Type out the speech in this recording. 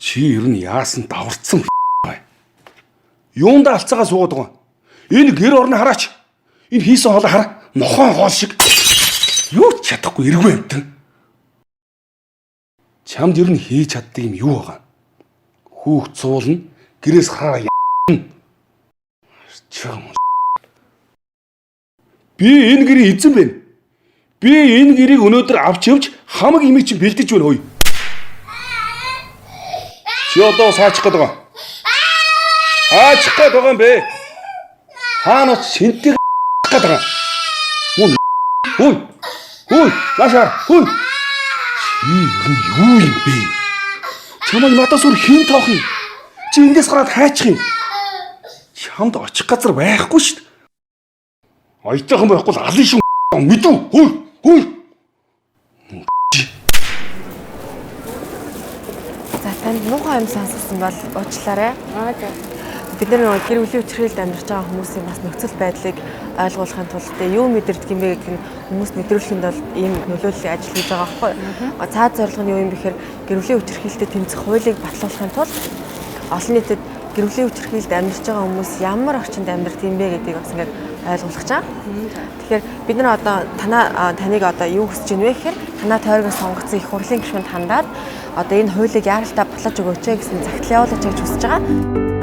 Чи ер нь яасан даварцсан бай. Юундаа алцаагаа суугаад байгаа. Энэ гэр орны хараач. Энэ хийсэн хоолой хараа. Нохоо хоол шиг. Юу ч чадахгүй эргүү амтэн. Чамд ер нь хийж чаддаг юм юу байгаа? Хүүхд суулна, гэрээс хараа яана. Чам. Би энэ гэрийн эзэн байна. Би энэ гэрийг өнөөдөр авч явж хамаг имийг чинь бэлдэж байна хөөе. Чи одоо саачих гээд байгаа. Аачих гээд байгаа юм бэ? Хаана шинтэг гээд байгаа. Хөөе, наашаа, хөөе. Чи юу юм бэ? Чамайг надаас өөр хэн тоох юм? Чи эндээс гараад хайчих юм. Чамд очих газар байхгүй шүү дээ. Ойтойхон байхгүй л алын шин мэдв. Хөөе. За танд муухай юм сонссон бол уучлаарай. Бид нар гэр бүлийн хүчирхийлэлд амьдарч байгаа хүмүүсийн бас нөхцөл байдлыг ойлгуулахын тулд юу мэдэрдэг юм бэ гэдгийг хүмүүс мэдрүүлэхэд бол ийм нөлөөллийн ажил хийж байгаа байхгүй юу? Цаад зорилго нь юу юм бэхээр гэр бүлийн хүчирхийлэлтэд тэмцэх хуулийг батлуулахын тулд олон нийтэд гэр бүлийн хүчирхийлэлд амьдарч байгаа хүмүүс ямар орчинд амьдардаг юм бэ гэдгийг бас ингээд ойлгуулах чам. Тэгэхээр бид нар одоо таныг одоо юу хүсэж байна вэ гэхээр танаа тойрогоос сонгогдсон их хурлын гишүүнд хандаад одоо энэ хуулийг яаралтай батлаж өгөөч гэсэн загтал явуулаач гэж хүсэж байгаа.